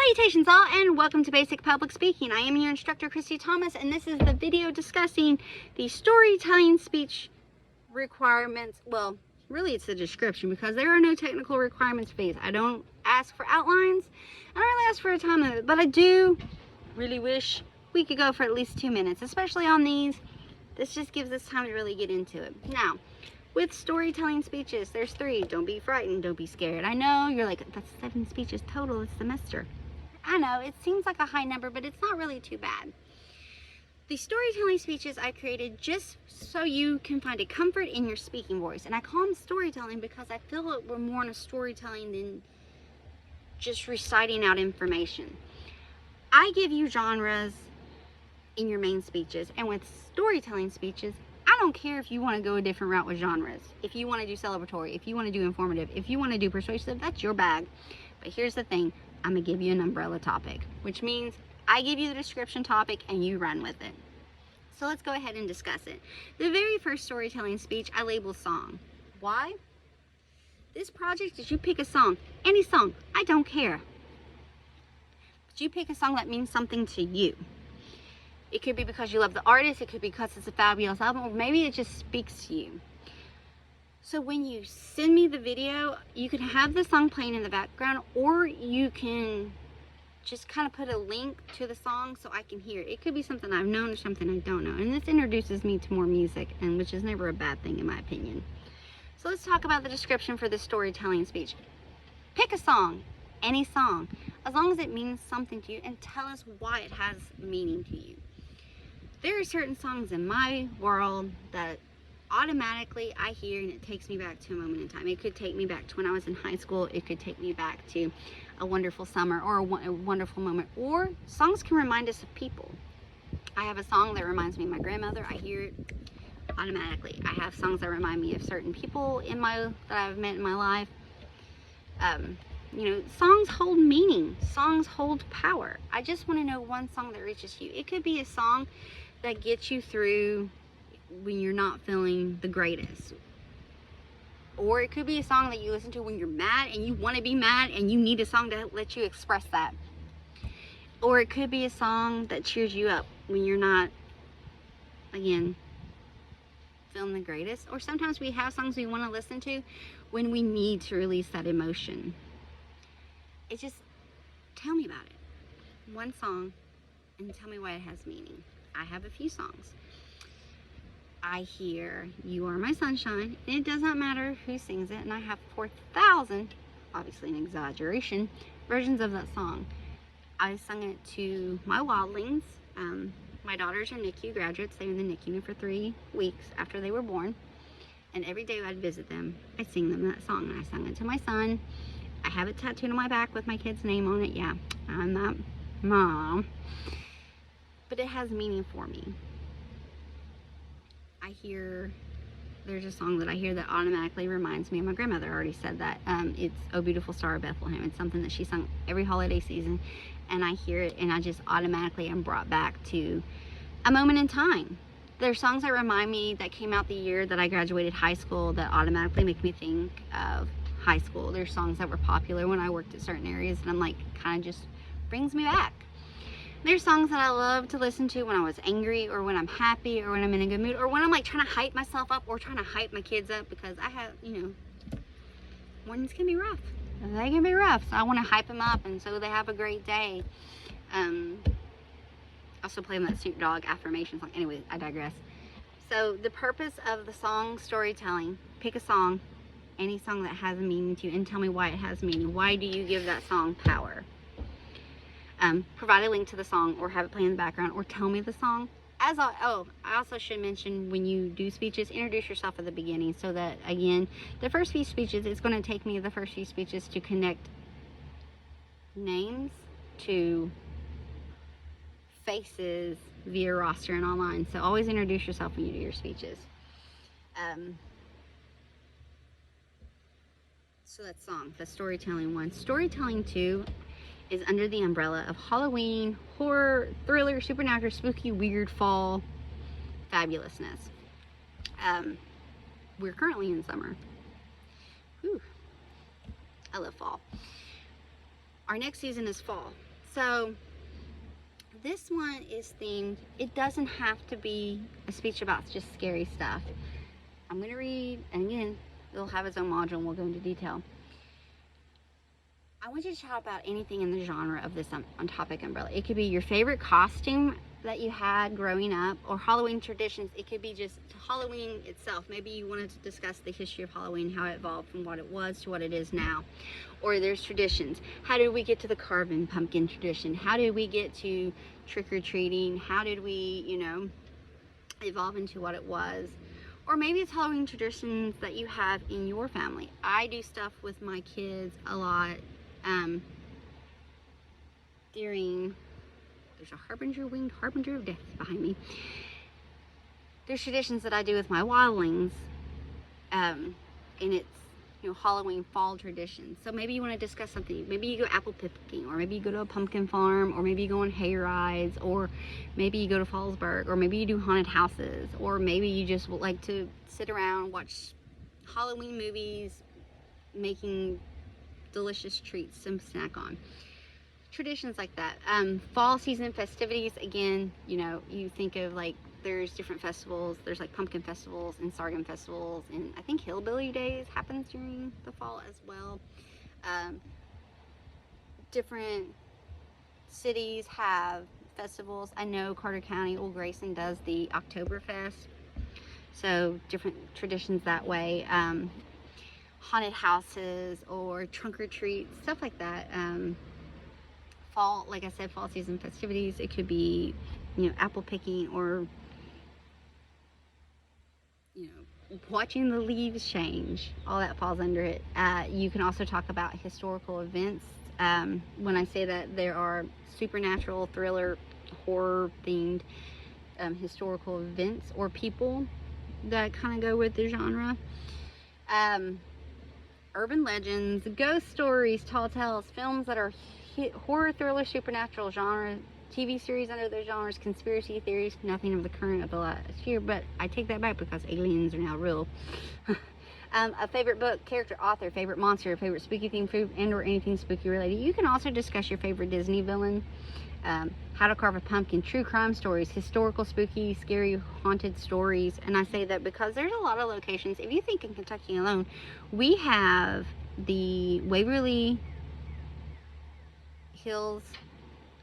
Salutations all, and welcome to Basic Public Speaking. I am your instructor, Christy Thomas, and this is the video discussing the storytelling speech requirements. Well, really it's the description because there are no technical requirements phase. I don't ask for outlines. I don't really ask for a time limit, but I do really wish we could go for at least 2 minutes, especially on these. This just gives us time to really get into it. Now, with storytelling speeches, there's 3. Don't be frightened, don't be scared. I know you're like, that's 7 speeches total this semester. I know, it seems like a high number, but it's not really too bad. The storytelling speeches I created just so you can find a comfort in your speaking voice. And I call them storytelling because I feel like we're more in a storytelling than just reciting out information. I give you genres in your main speeches, and with storytelling speeches, I don't care if you want to go a different route with genres. If you want to do celebratory, if you want to do informative, if you want to do persuasive, that's your bag. But here's the thing, I'm going to give you an umbrella topic, which means I give you the description topic and you run with it. So let's go ahead and discuss it. The very first storytelling speech I label song. Why? This project is you pick a song, any song, I don't care. But you pick a song that means something to you. It could be because you love the artist, it could be because it's a fabulous album, or maybe it just speaks to you. So when you send me the video, you can have the song playing in the background, or you can just kind of put a link to the song so I can hear it. It could be something I've known or something I don't know. And this introduces me to more music, and which is never a bad thing in my opinion. So let's talk about the description for this storytelling speech. Pick a song, any song, as long as it means something to you, and tell us why it has meaning to you. There are certain songs in my world that automatically I hear and it takes me back to a moment in time. It could take me back to when I was in high school. It could take me back to a wonderful summer or a wonderful moment. Or songs can remind us of people. I have a song that reminds me of my grandmother. I hear it automatically. I have songs that remind me of certain people that I've met in my life. You know, songs hold meaning. Songs hold power. I just want to know one song that reaches you. It could be a song that gets you through when you're not feeling the greatest. Or it could be a song that you listen to when you're mad and you want to be mad and you need a song to let you express that. Or it could be a song that cheers you up when you're not, again, feeling the greatest. Or sometimes we have songs we want to listen to when we need to release that emotion. It just, tell me about it. One song, and tell me why it has meaning. I have a few songs. I hear You Are My Sunshine, and it does not matter who sings it, and I have 4,000, obviously an exaggeration, versions of that song. I sung it to my wildlings. My daughters are NICU graduates. They were in the NICU for 3 weeks after they were born, and every day I'd visit them, I'd sing them that song, and I sung it to my son. I have it tattooed on my back with my kid's name on it. Yeah, I'm that mom. But it has meaning for me. There's a song that I hear that automatically reminds me of my grandmother. I already said that. It's Oh Beautiful Star of Bethlehem. It's something that she sung every holiday season, and I hear it and I just automatically am brought back to a moment in time. There's songs that remind me that came out the year that I graduated high school that automatically make me think of high school. There's songs that were popular when I worked at certain areas, and I'm like, kind of just brings me back. There's songs that I love to listen to when I was angry, or when I'm happy, or when I'm in a good mood, or when I'm like trying to hype myself up, or trying to hype my kids up, because I have, you know, mornings can be rough. They can be rough, so I want to hype them up, and so they have a great day. Also play them that Snoop Dogg affirmation song. Anyway, I digress. So the purpose of the song storytelling, pick a song, any song that has a meaning to you, and tell me why it has meaning. Why do you give that song power? Provide a link to the song, or have it play in the background, or tell me the song. I also should mention, when you do speeches, introduce yourself at the beginning, so that, again, the first few speeches, it's going to take me the first few speeches to connect names to faces via roster and online. So always introduce yourself when you do your speeches. So that's song, the storytelling one. Storytelling 2 is under the umbrella of Halloween, horror, thriller, supernatural, spooky, weird, fall, fabulousness. We're currently in summer. Whew. I love fall. Our next season is fall. So this one is themed. It doesn't have to be a speech about just scary stuff. I'm going to read, and again, it'll have its own module and we'll go into detail. I want you to talk about anything in the genre of this on topic umbrella. It could be your favorite costume that you had growing up, or Halloween traditions. It could be just Halloween itself. Maybe you wanted to discuss the history of Halloween, how it evolved from what it was to what it is now. Or there's traditions. How did we get to the carving pumpkin tradition? How did we get to trick-or-treating? How did we, you know, evolve into what it was? Or maybe it's Halloween traditions that you have in your family. I do stuff with my kids a lot during, there's a winged harbinger of death behind me. There's traditions that I do with my wildlings, and it's, you know, Halloween fall traditions. So maybe you want to discuss something. Maybe you go apple picking, or maybe you go to a pumpkin farm, or maybe you go on hay rides, or maybe you go to Fallsburg, or maybe you do haunted houses, or maybe you just would like to sit around, watch Halloween movies, making delicious treats to snack on. Traditions like that. Fall season festivities, again, you know, you think of like, there's different festivals. There's like pumpkin festivals and sorghum festivals, and I think Hillbilly Days happens during the fall as well. Different cities have festivals. I know Carter County, Old Grayson does the Oktoberfest, so different traditions that way. Haunted houses or trunk or treats, stuff like that. Fall, like I said, fall season festivities. It could be, you know, apple picking, or, you know, watching the leaves change. All that falls under it. You can also talk about historical events. When I say that, there are supernatural, thriller, horror themed historical events or people that kind of go with the genre. Urban legends, ghost stories, tall tales, films that are horror, thriller, supernatural genre, TV series under those genres, conspiracy theories. Nothing of the current of the last year, but I take that back because aliens are now real. A favorite book, character, author, favorite monster, favorite spooky themed food, and or anything spooky related. You can also discuss your favorite Disney villain, how to carve a pumpkin, true crime stories, historical, spooky, scary, haunted stories. And I say that because there's a lot of locations. If you think in Kentucky alone, we have the Waverly Hills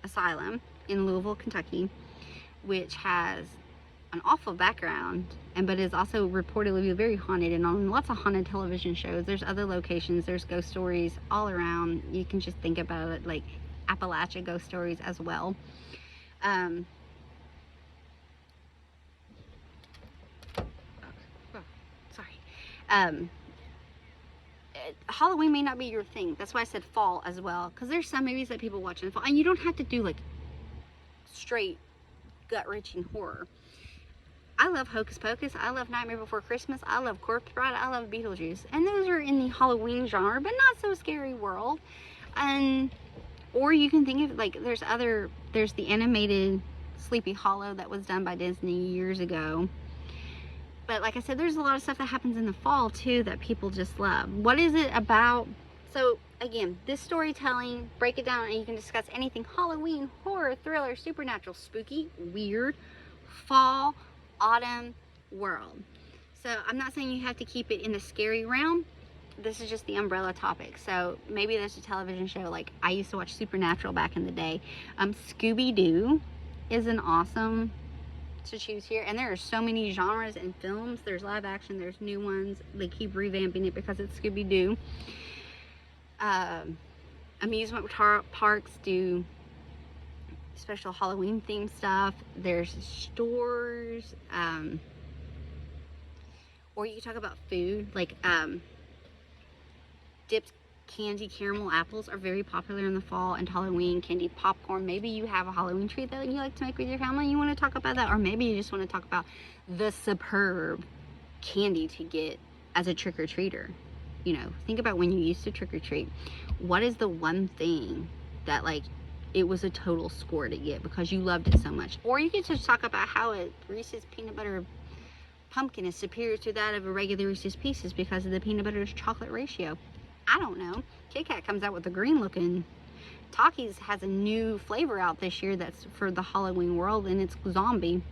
Asylum in Louisville, Kentucky, which has an awful background, but is also reportedly very haunted and on lots of haunted television shows. There's other locations, there's ghost stories all around. You can just think about it like Appalachia ghost stories as well. Halloween may not be your thing. That's why I said fall as well, because there's some movies that people watch in the fall, and you don't have to do like straight gut-wrenching horror. I love Hocus Pocus, I love Nightmare Before Christmas, I love Corpse Bride, I love Beetlejuice, and those are in the Halloween genre, but not so scary world. And or you can think of like there's the animated Sleepy Hollow that was done by Disney years ago. But like I said, there's a lot of stuff that happens in the fall too that people just love. What is it about? So again, this storytelling, break it down, and you can discuss anything Halloween, horror, thriller, supernatural, spooky, weird, fall, autumn world. So I'm not saying you have to keep it in the scary realm. This is just the umbrella topic. So maybe there's a television show, like I used to watch Supernatural back in the day. Scooby-Doo is an awesome to choose here, and there are so many genres and films. There's live action, there's new ones. They keep revamping it because it's Scooby-Doo. Amusement parks do special Halloween themed stuff. There's stores, or you can talk about food, like dipped candy caramel apples are very popular in the fall, and Halloween candy popcorn. Maybe you have a Halloween treat that you like to make with your family, you want to talk about that, or maybe you just want to talk about the superb candy to get as a trick-or-treater. You know, think about when you used to trick-or-treat. What is the one thing that like it was a total score to get because you loved it so much? Or you could just talk about how a Reese's peanut butter pumpkin is superior to that of a regular Reese's Pieces because of the peanut butter to chocolate ratio. I don't know. Kit Kat comes out with a green looking Takis has a new flavor out this year that's for the Halloween world, and it's zombie.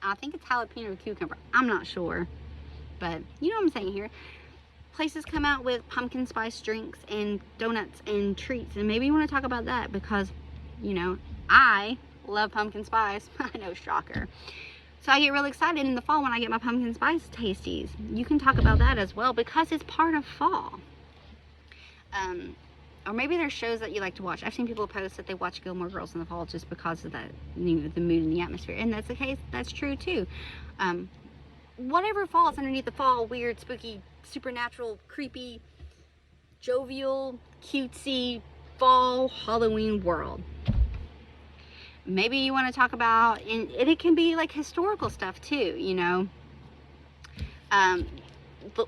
I think it's jalapeno cucumber. I'm not sure, but you know what I'm saying here. Places come out with pumpkin spice drinks and donuts and treats, and maybe you want to talk about that because, you know, I love pumpkin spice. I know, shocker. So I get really excited in the fall when I get my pumpkin spice tasties. You can talk about that as well because it's part of fall. Or maybe there's shows that you like to watch. I've seen people post that they watch Gilmore Girls in the fall just because of that, you know, the mood and the atmosphere. And that's the case. That's true too. Whatever falls underneath the fall, weird, spooky, supernatural, creepy, jovial, cutesy, fall Halloween world. Maybe you want to talk about, and it can be like historical stuff too, you know,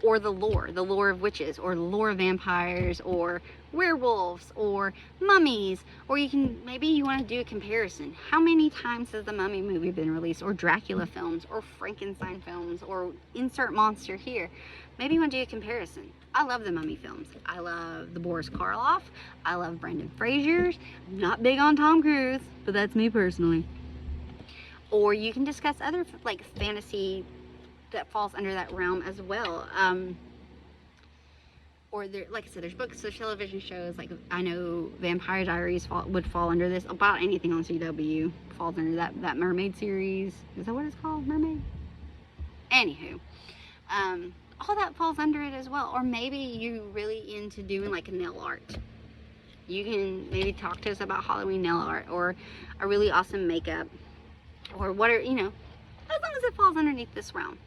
or the lore of witches, or the lore of vampires, or werewolves, or mummies, or maybe you want to do a comparison. How many times has the Mummy movie been released, or Dracula films, or Frankenstein films, or insert monster here? Maybe you want to do a comparison. I love the Mummy films. I love the Boris Karloff. I love Brendan Fraser's. I'm not big on Tom Cruise, but that's me personally. Or you can discuss other like fantasy that falls under that realm as well. Or there, like I said, there's books, there's television shows. Like I know Vampire Diaries would fall under this. About anything on CW falls under that Mermaid series. Is that what it's called? Mermaid? Anywho, all that falls under it as well. Or maybe you really into doing like a nail art. You can maybe talk to us about Halloween nail art, or a really awesome makeup, or what are, you know, as long as it falls underneath this realm.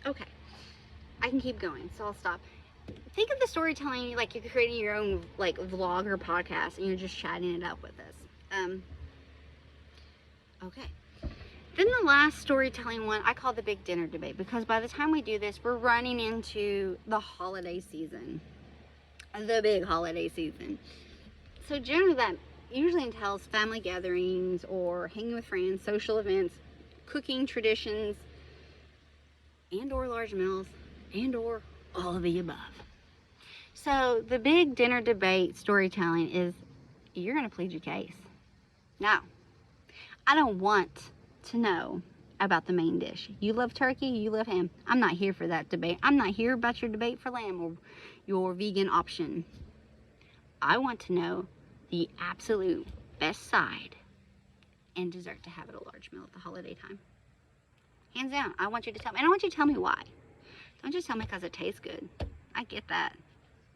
Okay, I can keep going, so I'll stop. Think of the storytelling like you're creating your own like vlog or podcast, and you're just chatting it up with us. Okay. Then the last storytelling one I call the big dinner debate, because by the time we do this, we're running into the holiday season, the big holiday season. So generally that usually entails family gatherings or hanging with friends, social events, cooking traditions, and or large meals, and or all of the above. So the big dinner debate storytelling is you're going to plead your case. Now, I don't want to know about the main dish. You love turkey, you love ham. I'm not here for that debate. I'm not here about your debate for lamb or your vegan option. I want to know the absolute best side and dessert to have at a large meal at the holiday time. Hands down, I want you to tell me. And I want you to tell me why. Don't just tell me because it tastes good. I get that.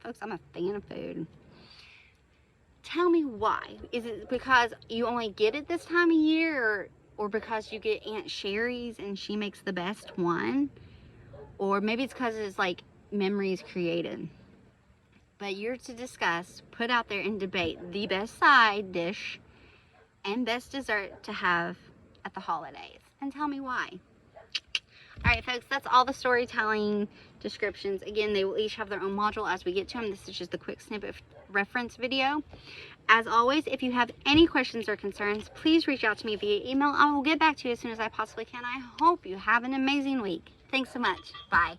Folks, I'm a fan of food. Tell me why. Is it because you only get it this time of year, or because you get Aunt Sherry's and she makes the best one? Or maybe it's because it's like memories created. But you're to discuss, put out there and debate the best side dish and best dessert to have at the holidays. And tell me why. Alright folks, that's all the storytelling descriptions. Again, they will each have their own module as we get to them. This is just a quick snippet reference video. As always, if you have any questions or concerns, please reach out to me via email. I will get back to you as soon as I possibly can. I hope you have an amazing week. Thanks so much. Bye.